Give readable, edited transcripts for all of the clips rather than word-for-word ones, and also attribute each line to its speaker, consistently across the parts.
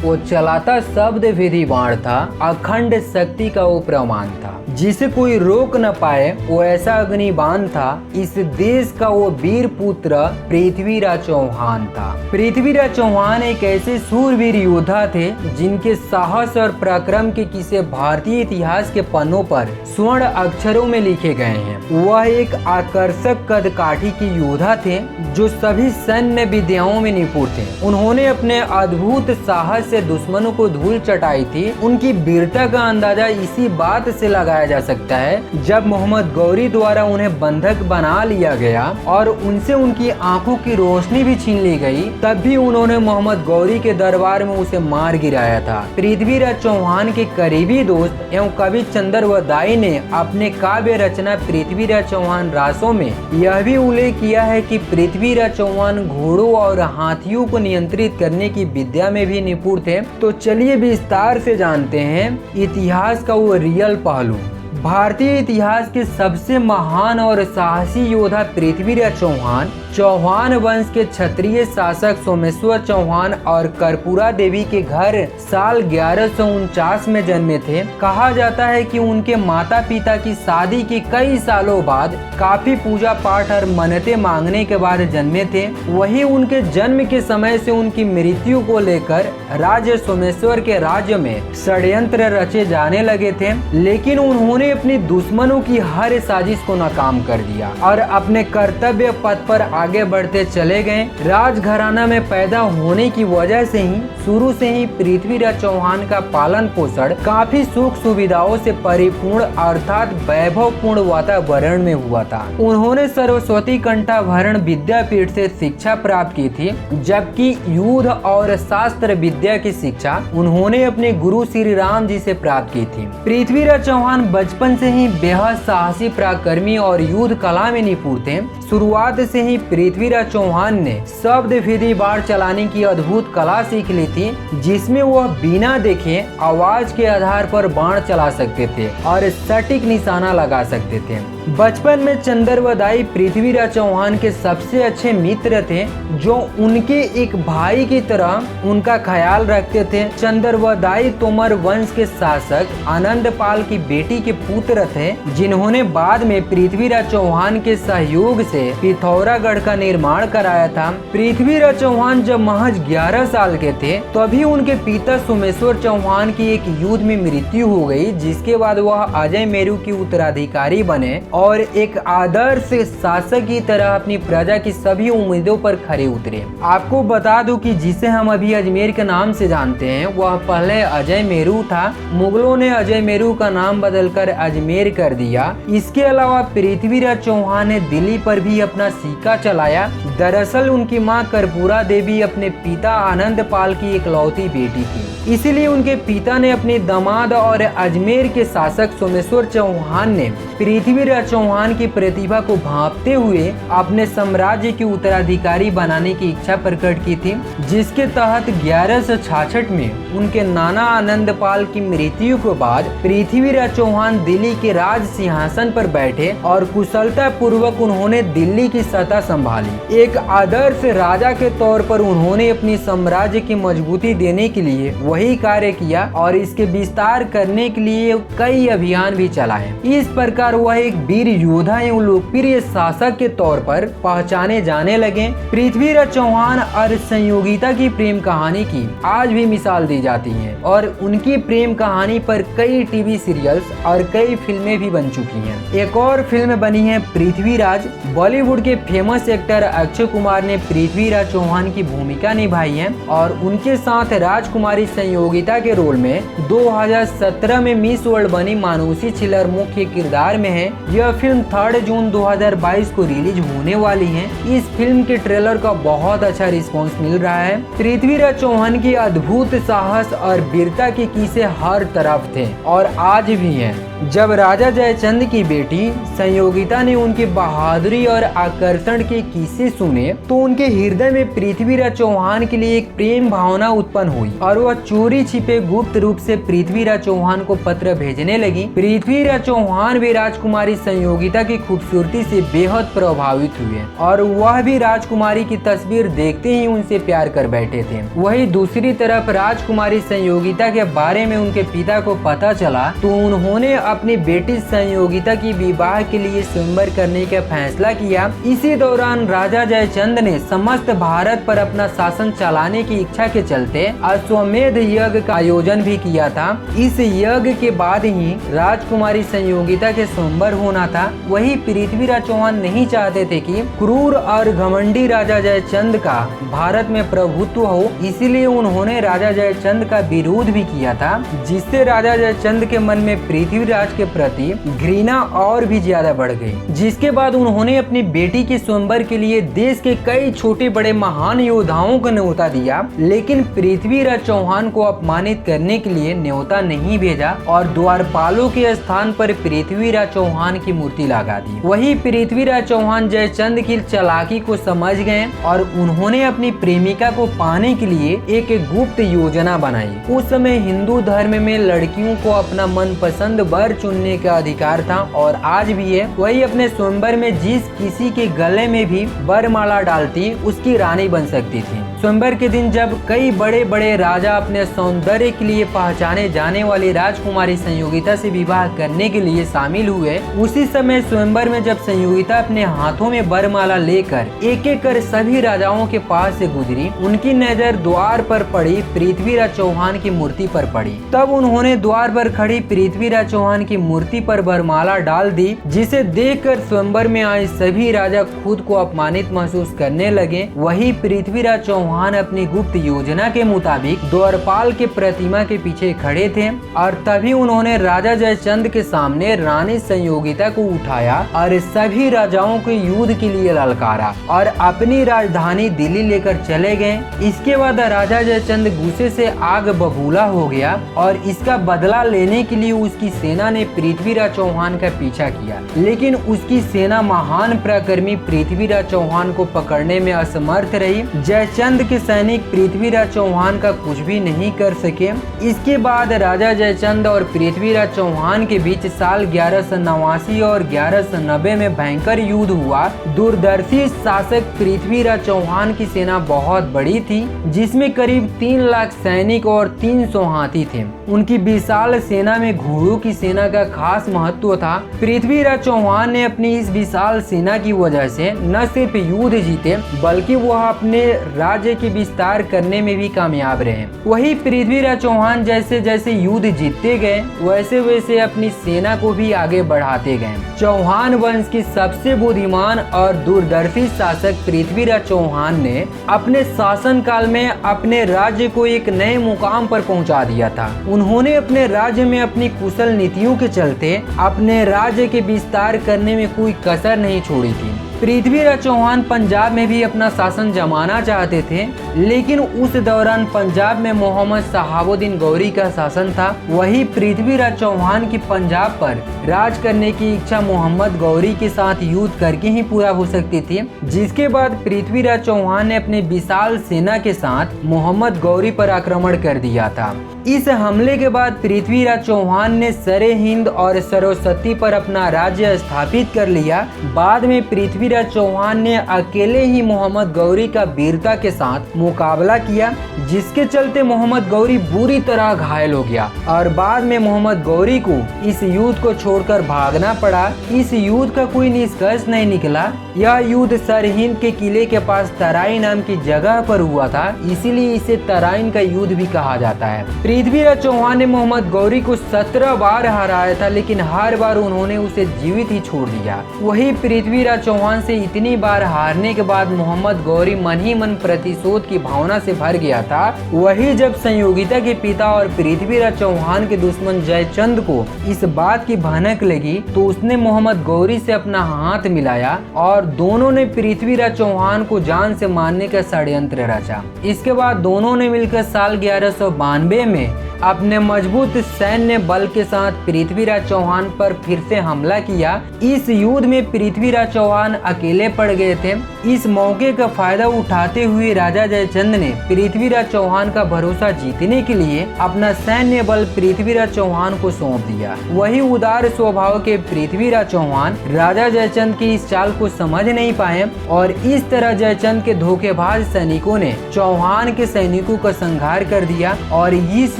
Speaker 1: वो चलाता शब्द विधि बाण था, अखंड शक्ति का वो प्रमाण था, जिसे कोई रोक न पाए वो ऐसा अग्निबाण था। इस देश का वो वीर पुत्र पृथ्वीराज चौहान था। पृथ्वीराज चौहान एक ऐसे सूरवीर योद्धा थे जिनके साहस और पराक्रम के किस्से भारतीय इतिहास के पन्नों पर स्वर्ण अक्षरों में लिखे गए हैं। वह एक आकर्षक कदकाठी के योद्धा थे जो सभी सैन्य विद्याओं में निपुण थे। उन्होंने अपने अद्भुत साहस से दुश्मनों को धूल चटाई थी। उनकी वीरता का अंदाजा इसी बात से लगाया जा सकता है जब मोहम्मद गौरी द्वारा उन्हें बंधक बना लिया गया और उनसे उनकी आंखों की रोशनी भी छीन ली गई, तब भी उन्होंने मोहम्मद गौरी के दरबार में उसे मार गिराया था। पृथ्वीराज चौहान के करीबी दोस्त एवं कवि चंद्रवदाई ने अपने काव्य रचना पृथ्वीराज चौहान रासों में यह भी उल्लेख किया है कि पृथ्वीराज चौहान घोड़ों और हाथियों को नियंत्रित करने की विद्या में भी निपुण थे। तो चलिए विस्तार से जानते हैं इतिहास का वो रियल पहलू। भारतीय इतिहास के सबसे महान और साहसी योद्धा पृथ्वीराज चौहान चौहान वंश के क्षत्रिय शासक सोमेश्वर चौहान और कर्पूरा देवी के घर साल 1149 में जन्मे थे। कहा जाता है कि उनके माता पिता की शादी के कई सालों बाद काफी पूजा पाठ और मन्नतें मांगने के बाद जन्मे थे। वहीं उनके जन्म के समय से उनकी मृत्यु को लेकर राज्य सोमेश्वर के राज्य में षड्यंत्र रचे जाने लगे थे, लेकिन उन्होंने अपने दुश्मनों की हर साजिश को नाकाम कर दिया और अपने कर्तव्य पथ पर आगे बढ़ते चले गए। राजघराना में पैदा होने की वजह से ही शुरू से ही पृथ्वीराज चौहान का पालन पोषण काफी सुख सुविधाओं से परिपूर्ण अर्थात वैभवपूर्ण वातावरण में हुआ था। उन्होंने सरस्वती कंठाभरण विद्यापीठ से शिक्षा प्राप्त की थी, जबकि युद्ध और शास्त्र विद्या की शिक्षा उन्होंने अपने गुरु श्री राम जी से प्राप्त की थी। पृथ्वीराज चौहान बचपन से ही बेहद साहसी पराक्रमी और युद्ध कला में निपुण थे। शुरुआत से ही पृथ्वीराज चौहान ने शब्द विधि बाण चलाने की अद्भुत कला सीख ली थी, जिसमें वह बिना देखे आवाज के आधार पर बाण चला सकते थे और सटीक निशाना लगा सकते थे। बचपन में चंद्रवदाई पृथ्वीराज चौहान के सबसे अच्छे मित्र थे, जो उनके एक भाई की तरह उनका ख्याल रखते थे। चंद्रवदाई तोमर वंश के शासक आनंदपाल की बेटी के पुत्र थे, जिन्होंने बाद में पृथ्वीराज चौहान के सहयोग से पिथौरागढ़ का निर्माण कराया था। पृथ्वीराज चौहान जब महज 11 साल के थे तभी उनके पिता सोमेश्वर चौहान की एक युद्ध में मृत्यु हो गई, जिसके बाद वह अजय मेरू की उत्तराधिकारी बने और एक आदर्श शासक की तरह अपनी प्रजा की सभी उम्मीदों पर खरे उतरे। आपको बता दूं कि जिसे हम अभी अजमेर के नाम से जानते हैं वह पहले अजय मेरू था। मुगलों ने अजय मेरू का नाम बदलकर अजमेर कर दिया। इसके अलावा पृथ्वीराज चौहान ने दिल्ली पर भी अपना सिक्का चलाया। दरअसल उनकी मां कर्पूरा देवी अपने पिता आनंदपाल की इकलौती बेटी थी, इसीलिए उनके पिता ने अपने दामाद और अजमेर के शासक सोमेश्वर चौहान ने पृथ्वीराज चौहान की प्रतिभा को भांपते हुए अपने साम्राज्य के उत्तराधिकारी बनाने की इच्छा प्रकट की थी, जिसके तहत 1166 में उनके नाना आनंदपाल की मृत्यु के बाद पृथ्वीराज चौहान दिल्ली के राज सिंहासन पर बैठे और कुशलता पूर्वक उन्होंने दिल्ली की सत्ता संभाली। एक आदर्श राजा के तौर पर उन्होंने अपनी साम्राज्य की मजबूती देने के लिए वही कार्य किया और इसके विस्तार करने के लिए कई अभियान भी चलाए। इस प्रकार वह एक वीर योद्धा एवं लोकप्रिय शासक के तौर पर पहचाने जाने लगे। पृथ्वीराज चौहान और संयोगिता की प्रेम कहानी की आज भी मिसाल दी जाती है और उनकी प्रेम कहानी पर कई टीवी सीरियल्स और कई फिल्में भी बन चुकी हैं। एक और फिल्म बनी है पृथ्वीराज। बॉलीवुड के फेमस एक्टर अक्षय कुमार ने पृथ्वीराज चौहान की भूमिका निभाई है और उनके साथ राजकुमारी संयोगिता के रोल में 2017 में मिस वर्ल्ड बनी मानुषी छिल्लर मुख्य किरदार में है। यह फिल्म 3 जून 2022 को रिलीज होने वाली है। इस फिल्म के ट्रेलर का बहुत अच्छा रिस्पांस मिल रहा है। पृथ्वीराज चौहान की अद्भुत साहस और वीरता के किस्से हर तरफ थे और आज भी हैं। जब राजा जयचंद की बेटी संयोगिता ने उनकी बहादुरी और आकर्षण के किस्से सुने तो उनके हृदय में पृथ्वीराज चौहान के लिए एक प्रेम भावना उत्पन्न हुई और वह चोरी छिपे गुप्त रूप से पृथ्वीराज चौहान को पत्र भेजने लगी। पृथ्वीराज चौहान भी राजकुमारी संयोगिता की खूबसूरती से बेहद प्रभावित हुए और वह भी राजकुमारी की तस्वीर देखते ही उनसे प्यार कर बैठे थे। वही दूसरी तरफ राजकुमारी संयोगिता के बारे में उनके पिता को पता चला तो उन्होंने अपनी बेटी संयोगिता की विवाह के लिए स्वयंवर करने का फैसला किया। इसी दौरान राजा जयचंद ने समस्त भारत पर अपना शासन चलाने की इच्छा के चलते अश्वमेध यज्ञ का आयोजन भी किया था। इस यज्ञ के बाद ही राजकुमारी संयोगिता के स्वयंवर होना था। वही पृथ्वीराज चौहान नहीं चाहते थे कि क्रूर और घमंडी राजा जयचंद का भारत में प्रभुत्व हो, इसीलिए उन्होंने राजा जयचंद का विरोध भी किया था, जिससे राजा जयचंद के मन में पृथ्वीराज के प्रति घृणा और भी ज्यादा बढ़ गई। जिसके बाद उन्होंने अपनी बेटी के स्वयंवर के लिए देश के कई छोटे बड़े महान योद्धाओं को न्योता दिया, लेकिन पृथ्वीराज चौहान को अपमानित करने के लिए न्योता नहीं भेजा और द्वारपालों के स्थान पर पृथ्वीराज चौहान की मूर्ति लगा दी। वही पृथ्वीराज चौहान जयचंद की चालाकी को समझ गए और उन्होंने अपनी प्रेमिका को पाने के लिए एक गुप्त योजना बनाई। उस समय हिंदू धर्म में लड़कियों को अपना मनपसंद वर चुनने का अधिकार था और आज भी है। वही अपने स्वयंवर में जिस किसी के गले में भी वरमाला डालती उसकी रानी बन सकती थी। स्वयंवर के दिन जब कई बड़े बड़े राजा अपने सौंदर्य के लिए पहचाने जाने वाली राजकुमारी संयोगिता से विवाह करने के लिए शामिल हुए, उसी समय स्वयंवर में जब संयोगिता अपने हाथों में वरमाला लेकर एक एक कर सभी राजाओं के पास से गुजरी, उनकी नजर द्वार पर पड़ी पृथ्वीराज चौहान की मूर्ति पर पड़ी। तब उन्होंने द्वार पर खड़ी पृथ्वीराज चौहान की मूर्ति पर वरमाला डाल दी, जिसे देखकर स्वयंवर में आए सभी राजा खुद को अपमानित महसूस करने लगे। वही पृथ्वीराज चौहान अपनी गुप्त योजना के मुताबिक द्वारपाल के प्रतिमा के पीछे खड़े थे और तभी उन्होंने राजा जयचंद के सामने रानी संयोगिता को उठाया और सभी राजाओं को युद्ध के लिए ललकारा और अपनी राजधानी दिल्ली लेकर चले गए। इसके बाद राजा जयचंद गुस्से से आग बबूला हो गया और इसका बदला लेने के लिए उसकी सेना ने पृथ्वीराज चौहान का पीछा किया, लेकिन उसकी सेना महान पराक्रमी पृथ्वीराज चौहान को पकड़ने में असमर्थ रही। जयचंद के सैनिक पृथ्वीराज चौहान का कुछ भी नहीं कर सके। इसके बाद राजा जयचंद और पृथ्वीराज चौहान के बीच साल 1189 और 1190 में भयंकर युद्ध हुआ। दूरदर्शी शासक पृथ्वीराज चौहान की सेना बहुत बड़ी थी, जिसमें करीब 3 लाख सैनिक और 300 हाथी थे। उनकी विशाल सेना में घोड़ों की सेना का खास महत्व था। पृथ्वीराज चौहान ने अपनी इस विशाल सेना की वजह से न सिर्फ युद्ध जीते, बल्कि वह अपने राज्य के विस्तार करने में भी कामयाब रहे। वही पृथ्वीराज चौहान जैसे जैसे युद्ध जीतते गए, वैसे वैसे अपनी सेना को भी आगे बढ़ाते गए। चौहान वंश के सबसे बुद्धिमान और दूरदर्शी शासक पृथ्वीराज चौहान ने अपने शासन काल में अपने राज्य को एक नए मुकाम पर पहुंचा दिया था। उन्होंने अपने राज्य में अपनी कुशल नीतियों के चलते अपने राज्य के विस्तार करने में कोई कसर नहीं छोड़ी थी। पृथ्वीराज चौहान पंजाब में भी अपना शासन जमाना चाहते थे, लेकिन उस दौरान पंजाब में मोहम्मद शहाबुद्दीन गौरी का शासन था। वही पृथ्वीराज चौहान की पंजाब पर राज करने की इच्छा मोहम्मद गौरी के साथ युद्ध करके ही पूरा हो सकती थी, जिसके बाद पृथ्वीराज चौहान ने अपने विशाल सेना के साथ मोहम्मद गौरी पर आक्रमण कर दिया था। इस हमले के बाद पृथ्वीराज चौहान ने सरे हिंद और सरस्वती पर अपना राज्य स्थापित कर लिया। बाद में पृथ्वीराज चौहान ने अकेले ही मोहम्मद गौरी का वीरता के साथ मुकाबला किया, जिसके चलते मोहम्मद गौरी बुरी तरह घायल हो गया और बाद में मोहम्मद गौरी को इस युद्ध को छोड़कर भागना पड़ा। इस युद्ध का कोई निष्कर्ष नहीं निकला। यह युद्ध सरहिंद के किले के पास तराइन नाम की जगह पर हुआ था, इसीलिए इसे तराइन का युद्ध भी कहा जाता है। पृथ्वीराज चौहान ने मोहम्मद गौरी को 17 बार हराया था, लेकिन हर बार उन्होंने उसे जीवित ही छोड़ दिया। वही पृथ्वीराज चौहान से इतनी बार हारने के बाद मोहम्मद गौरी मन ही मन प्रतिशोध की भावना से भर गया था। वही जब संयोगिता के पिता और पृथ्वीराज चौहान के दुश्मन जयचंद को इस बात की भनक लगी, तो उसने मोहम्मद गौरी से अपना हाथ मिलाया और दोनों ने पृथ्वीराज चौहान को जान से मारने का षड्यंत्र रचा। इसके बाद दोनों ने मिलकर साल 1192 में अपने मजबूत सैन्य बल के साथ पृथ्वीराज चौहान पर फिर से हमला किया। इस युद्ध में पृथ्वीराज चौहान अकेले पड़ गए थे। इस मौके का फायदा उठाते हुए राजा जयचंद ने पृथ्वीराज चौहान का भरोसा जीतने के लिए अपना सैन्य बल पृथ्वीराज चौहान को सौंप दिया। वही उदार स्वभाव के पृथ्वीराज चौहान राजा जयचंद की इस चाल को समझ नहीं पाए और इस तरह जयचंद के धोखेबाज सैनिकों ने चौहान के सैनिकों का संहार कर दिया। और इस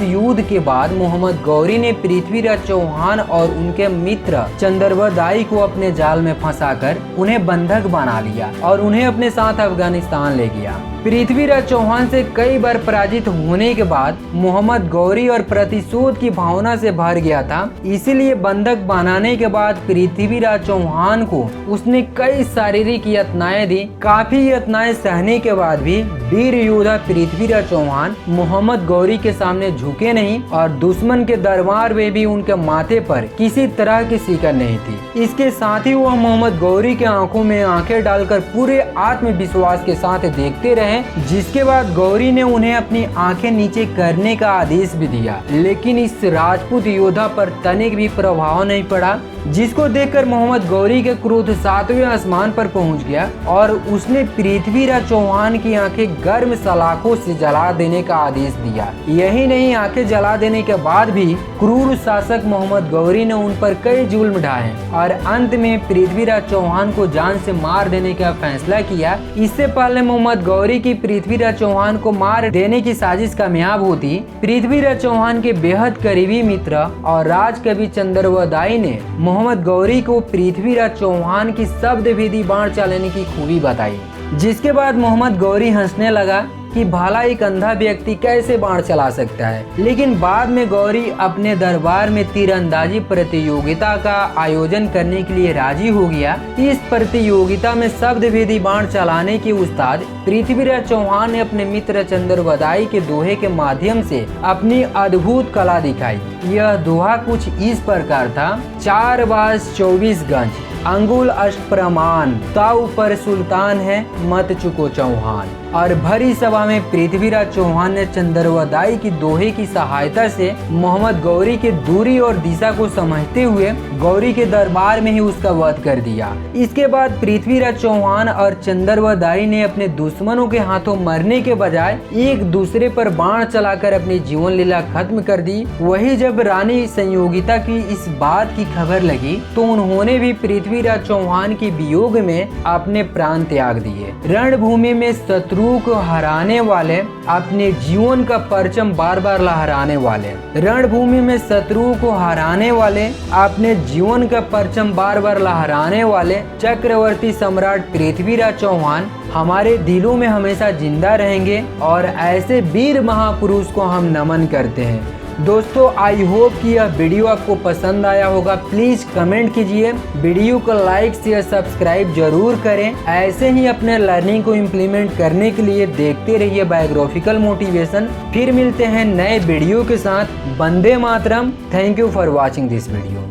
Speaker 1: युद्ध के बाद मोहम्मद गौरी ने पृथ्वीराज चौहान और उनके मित्र चंद्रवदाई को अपने जाल में फंसाकर उन्हें बंधक बना लिया और उन्हें अपने साथ अफगानिस्तान ले गया। पृथ्वीराज चौहान से कई बार पराजित होने के बाद मोहम्मद गौरी और प्रतिशोध की भावना से भर गया था। इसीलिए बंधक बनाने के बाद पृथ्वीराज चौहान को उसने कई शारीरिक यातनाएं दी। काफी यातनाएं सहने के बाद भी वीर योद्धा पृथ्वीराज चौहान मोहम्मद गौरी के सामने झुके नहीं और दुश्मन के दरबार में भी उनके माथे पर किसी तरह की सिकड़ नहीं थी। इसके साथ ही वह मोहम्मद गौरी के आंखों में आंखें डालकर पूरे आत्मविश्वास के साथ देखते रहे, जिसके बाद गौरी ने उन्हें अपनी आंखें नीचे करने का आदेश भी दिया। लेकिन इस राजपूत योद्धा पर तनिक भी प्रभाव नहीं पड़ा, जिसको देखकर मोहम्मद गौरी के क्रोध 7वें आसमान पर पहुंच गया और उसने पृथ्वीराज चौहान की आंखें गर्म सलाखों से जला देने का आदेश दिया। यही नहीं, आंखें जला देने के बाद भी क्रूर शासक मोहम्मद गौरी ने उन पर कई जुल्म ढाए और अंत में पृथ्वीराज चौहान को जान से मार देने का फैसला किया। इससे पहले मोहम्मद गौरी की पृथ्वीराज चौहान को मार देने की साजिश कामयाब होती, पृथ्वीराज चौहान के बेहद करीबी मित्र और राजकवि चंद्रवदाई ने मोहम्मद गौरी को पृथ्वीराज चौहान की शब्दभेदी बाण चलाने की खूबी बताई। जिसके बाद मोहम्मद गौरी हंसने लगा कि भला एक अंधा व्यक्ति कैसे बाण चला सकता है। लेकिन बाद में गौरी अपने दरबार में तीरंदाजी प्रतियोगिता का आयोजन करने के लिए राजी हो गया। इस प्रतियोगिता में शब्दभेदी बाण चलाने के उस्ताद पृथ्वीराज चौहान ने अपने मित्र चंद्रवदाई के दोहे के माध्यम से अपनी अद्भुत कला दिखाई। यह दोहा कुछ इस प्रकार था: 4 बाज 24 गज, अंगुल अष्ट प्रमाण, ताऊ पर सुल्तान है, मत चुको चौहान। और भरी सभा में पृथ्वीराज चौहान ने चंद्रवदाई की दोहे की सहायता से मोहम्मद गौरी के दूरी और दिशा को समझते हुए गौरी के दरबार में ही उसका वध कर दिया। इसके बाद पृथ्वीराज चौहान और चंद्रवदाई ने अपने दुश्मनों के हाथों मरने के बजाय एक दूसरे पर बाण चलाकर अपनी जीवन लीला खत्म कर दी। वही जब रानी संयोगिता की इस बात की खबर लगी तो उन्होंने भी पृथ्वीराज चौहान के वियोग में अपने प्राण त्याग दिए। रणभूमि में शत्रु को हराने वाले, अपने जीवन का परचम बार बार लहराने वाले, रणभूमि में शत्रु को हराने वाले, अपने जीवन का परचम बार बार लहराने वाले चक्रवर्ती सम्राट पृथ्वीराज चौहान हमारे दिलों में हमेशा जिंदा रहेंगे और ऐसे वीर महापुरुष को हम नमन करते हैं। दोस्तों, आई होप कि यह वीडियो आपको पसंद आया होगा। प्लीज कमेंट कीजिए, वीडियो को लाइक शेयर सब्सक्राइब जरूर करें। ऐसे ही अपने लर्निंग को इम्प्लीमेंट करने के लिए देखते रहिए बायोग्राफिकल मोटिवेशन। फिर मिलते हैं नए वीडियो के साथ। Vande Mataram. Thank you for watching this video.